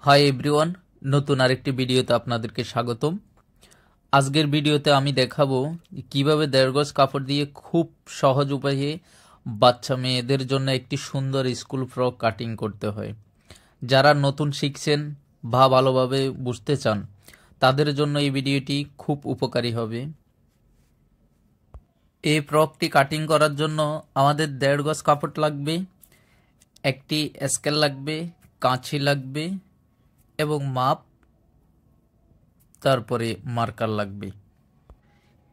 Hi everyone, নতুন আরেকটি ভিডিওতে আপনাদেরকে স্বাগতম। আজকের ভিডিওতে আমি দেখাবো কিভাবে 1.5 গজ কাপড় দিয়ে খুব সহজ উপায়ে বাচ্চা মেয়েদের জন্য একটি সুন্দর স্কুল ফ্রক কাটিং করতে হয়। যারা নতুন শিখছেন বা ভালোভাবে বুঝতে চান তাদের জন্য এই ভিডিওটি খুব উপকারী হবে। এই ফ্রকটি কাটিং করার জন্য আমাদের 1.5 গজ কাপড় লাগবে, একটি স্কেল লাগবে, কাঁচি লাগবে এবং মাপ, তারপরে মার্কার লাগবে।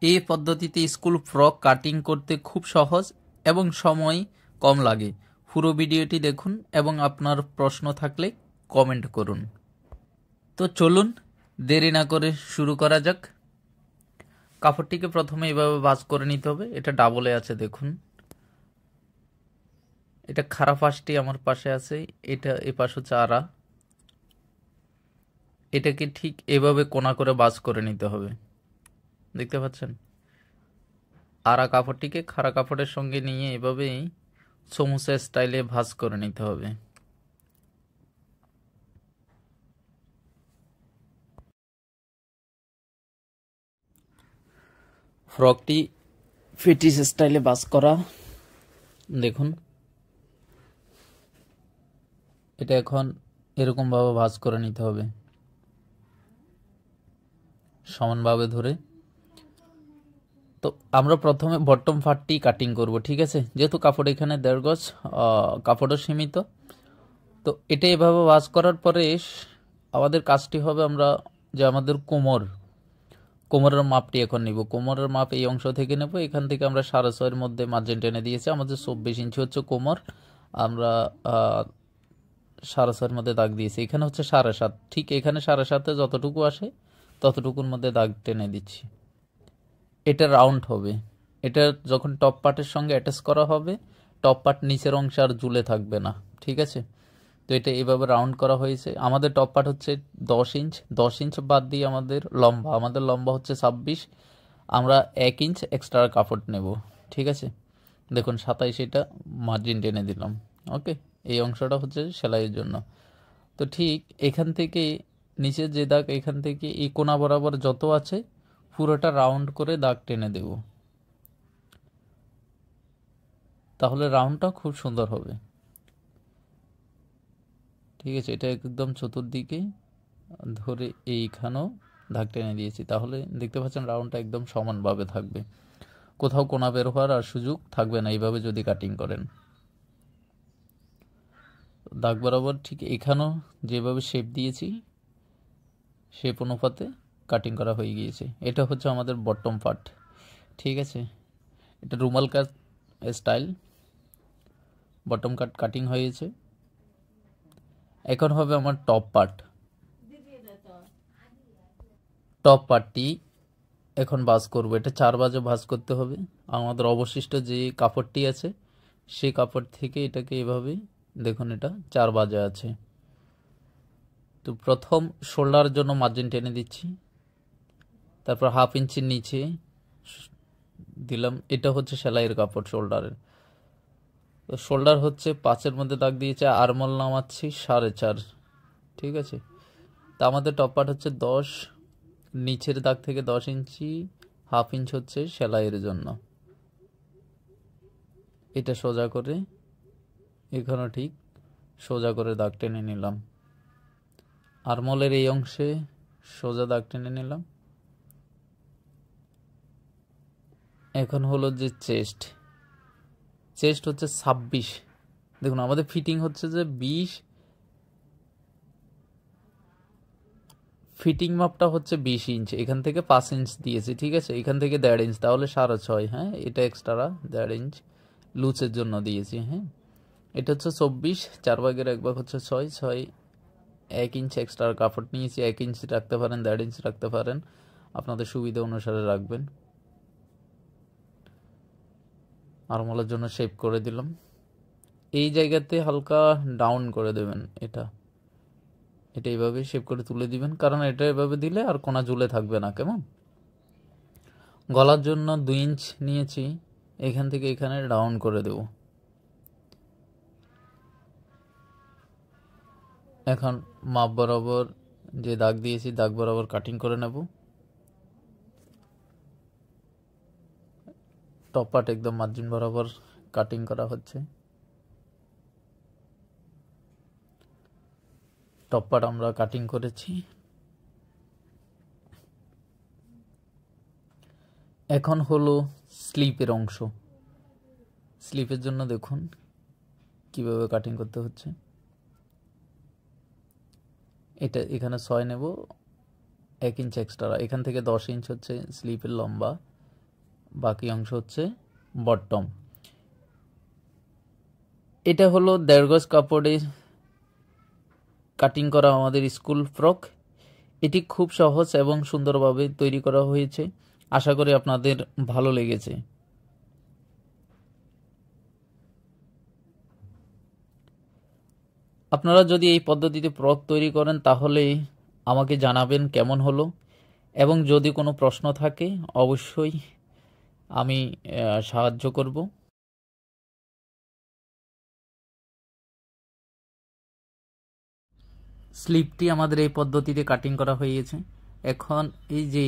এই পদ্ধতিতে স্কুল ফ্রক কাটিং করতে খুব সহজ এবং সময় কম লাগে। পুরো ভিডিওটি দেখুন এবং আপনার প্রশ্ন থাকলে কমেন্ট করুন। তো চলুন দেরি না করে শুরু করা যাক। কাপড়টিকে প্রথমে এভাবে ভাঁজ করে নিতে হবে। এটা ডাবলে আছে, দেখুন। এটা খাড়া পাশটি আমার পাশে আছে, এটা এ পাশ হচ্ছে আড়া। এটাকে ঠিক এভাবে কোনা করে ভাঁজ করে নিতে হবে, দেখতে পাচ্ছেন। আড়া কাপড়টিকে খাড়া কাপড়ের সঙ্গে নিয়ে এভাবেই সমুচা স্টাইলে ভাঁজ করে নিতে হবে। ফ্রকটি ফেটিস স্টাইলে ভাঁজ করা, দেখুন। এটা এখন এরকম ভাবে ভাঁজ করে নিতে হবে, সমানভাবে ধরে। তো আমরা প্রথমে বটম পার্টটি কাটিং করব, ঠিক আছে। যেহেতু কাপড় এখানে 1.5 গজ, কাপড়ও সীমিত, তো এটা এভাবে ভাঁজ করার পরে আমাদের কাজটি হবে আমরা যে আমাদের কোমরের মাপটি এখন নিব। কোমরের মাপ এই অংশ থেকে নেব। এখান থেকে আমরা 6.5 মধ্যে মার্জিন টেনে দিয়েছি। আমাদের 24 ইঞ্চি হচ্ছে কোমর, আমরা 6.5 মধ্যে দাগ দিয়েছি। এখানে হচ্ছে 7.5, ঠিক এখানে 7.5 যতটুকু আসে ততটুকুর মধ্যে দাগ টেনে দিচ্ছি। এটা রাউন্ড হবে। এটা যখন টপ পার্টের সঙ্গে অ্যাটাচ করা হবে, টপ পার্ট নিচের অংশে আর ঝুলে থাকবে না, ঠিক আছে। তো এটা এভাবে রাউন্ড করা হয়েছে। আমাদের টপ পার্ট হচ্ছে 10 ইঞ্চ। 10 ইঞ্চ বাদ দিয়ে আমাদের লম্বা হচ্ছে 26। আমরা 1 ইঞ্চ এক্সট্রা কাপড় নেব, ঠিক আছে। দেখুন 27, এটা মার্জিন টেনে দিলাম। ওকে, এই অংশটা হচ্ছে সেলাইয়ের জন্য। তো ঠিক এখান থেকে নিচের যে দাগ, এখান থেকে এই কোনা বরাবর যত আছে পুরোটা রাউন্ড করে দাগ টেনে দেব, তাহলে রাউন্ডটা খুব সুন্দর হবে, ঠিক আছে। এটা একদম চতুর্দিকে ধরে এইখানেও দাগ টেনে দিয়েছি, তাহলে দেখতে পাচ্ছেন রাউন্ডটা একদম সমানভাবে থাকবে, কোথাও কোনা বের হওয়ার আর সুযোগ থাকবে না এইভাবে যদি কাটিং করেন। দাগ বরাবর ঠিক এখানেও যেভাবে শেপ দিয়েছি শেপ অনুপাতে কাটিং করা হয়ে গিয়েছে। এটা হচ্ছে আমাদের বটম পার্ট, ঠিক আছে। এটা রুমাল কাট স্টাইল বটম কাট কাটিং হয়েছে। এখন হবে আমার টপ পার্টটি এখন ভাঁজ করব। এটা 4 ভাঁজে ভাঁজ করতে হবে। আমাদের অবশিষ্ট যে কাপড়টি আছে সেই কাপড় থেকে এটাকে এভাবে, দেখুন এটা 4 ভাঁজে আছে। তো প্রথম শোল্ডারের জন্য মার্জিন টেনে দিচ্ছি, তারপর 1/2 ইঞ্চির নিচে দিলাম। এটা হচ্ছে সেলাইয়ের কাপড় শোল্ডারের। তো শোল্ডার হচ্ছে 5-এর মধ্যে দাগ দিয়েছে, আরমল নামাচ্ছি 4.5, ঠিক আছে। তা আমাদের টপ পার্ট হচ্ছে 10, নিচের দাগ থেকে 10 ইঞ্চি, 1/2 ইঞ্চ হচ্ছে সেলাইয়ের জন্য। এটা সোজা করে এখানে ঠিক সোজা করে দাগ টেনে নিলাম। আরমলের এই অংশে সোজা দাগ টেনে নিলাম। এখন হলো যে চেস্ট হচ্ছে 26। দেখুন আমাদের ফিটিং হচ্ছে যে 20, ফিটিং মাপটা হচ্ছে 20 ইঞ্চ। এখান থেকে 5 ইঞ্চ দিয়েছি, ঠিক আছে। এখান থেকে 1.5 ইঞ্চ, তাহলে 6.5। হ্যাঁ, এটা এক্সট্রা 1.5 ইঞ্চ লুচের জন্য দিয়েছি। হ্যাঁ, এটা হচ্ছে 24, 4 ভাগের 1 ভাগ হচ্ছে 6, 1 ইঞ্চ এক্সট্রা কাপড় নিয়েছি। 1 ইঞ্চ রাখতে পারেন, 1.5 ইঞ্চ রাখতে পারেন, আপনাদের সুবিধা অনুসারে রাখবেন। আরমলের জন্য শেপ করে দিলাম। এই জায়গাতে হালকা ডাউন করে দেবেন। এটা এইভাবে শেপ করে তুলে দিবেন, কারণ এটা এভাবে দিলে আর কোনা ঝুলে থাকবে না, কেমন। গলার জন্য 2 ইঞ্চ নিয়েছি, এখান থেকে এখানে ডাউন করে দেব। এখন মাপ বরাবর যে দাগ দিয়েছি দাগ বরাবর কাটিং করে নেব। টপ পার্ট একদম মার্জিন বরাবর কাটিং করা হচ্ছে। টপ পার্ট আমরা কাটিং করেছি। এখন হলো স্লিপের অংশ। স্লিপের জন্য দেখুন কিভাবে কাটিং করতে হচ্ছে। এটা এখানে 6 নেব, 1 ইঞ্চ এক্সট্রা। এখান থেকে 10 ইঞ্চ হচ্ছে স্লিপের লম্বা, বাকি অংশ হচ্ছে বটম। এটা হলো 1.5 গজ কাপড়ে কাটিং করা আমাদের স্কুল ফ্রক। এটি খুব সহজ এবং সুন্দরভাবে তৈরি করা হয়েছে। আশা করি আপনাদের ভালো লেগেছে। আপনারা যদি এই পদ্ধতিতে ফ্রক তৈরি করেন তাহলে আমাকে জানাবেন কেমন হলো, এবং যদি কোনো প্রশ্ন থাকে অবশ্যই আমি সাহায্য করব। স্লিপটি আমাদের এই পদ্ধতিতে কাটিং করা হয়েছে। এখন এই যে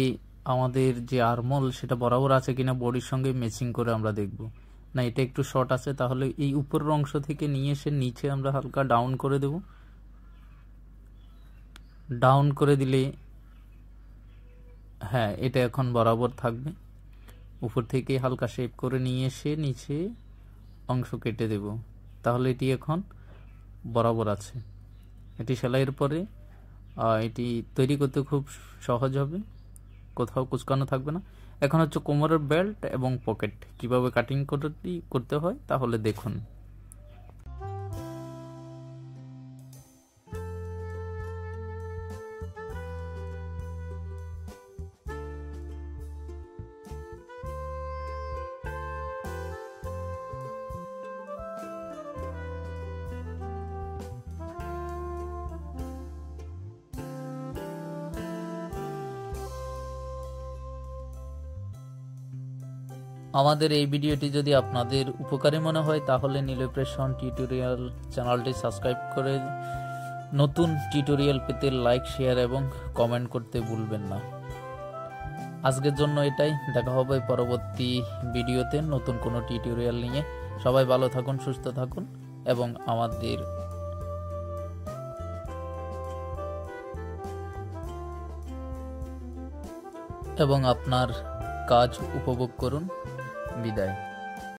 আমাদের যে আর্মহোল সেটা বরাবর আছে কিনা বডির সঙ্গে ম্যাচিং করে আমরা দেখব। না, এটা একটু শর্ট আছে, তাহলে এই উপরের অংশ থেকে নিয়ে এসে নিচে আমরা হালকা ডাউন করে দেব। ডাউন করে দিলে হ্যাঁ, এটা এখন বরাবর থাকবে। উপর থেকে হালকা শেপ করে নিয়ে এসে নিচে অংশ কেটে দেব, তাহলে এটি এখন বরাবর আছে। এটি সেলাইয়ের পরে এটি তৈরি করতে খুব সহজ হবে, কোথাও কুচকানো থাকবে না। এখন হচ্ছে কোমরের বেল্ট এবং পকেট কিভাবে কাটিং করতে হয় তাহলে দেখুন। আমাদের এই ভিডিওটি যদি আপনাদের উপকারী মনে হয় তাহলে নীলপ্রেশন টিউটোরিয়াল চ্যানেলটি সাবস্ক্রাইব করে নতুন টিউটোরিয়াল পেতে লাইক, শেয়ার এবং কমেন্ট করতে ভুলবেন না। আজকের জন্য এটাই। দেখা হবে পরবর্তী ভিডিওতে নতুন কোনো টিউটোরিয়াল নিয়ে। সবাই ভালো থাকুন, সুস্থ থাকুন এবং আপনার কাজ উপভোগ করুন। বিদায়।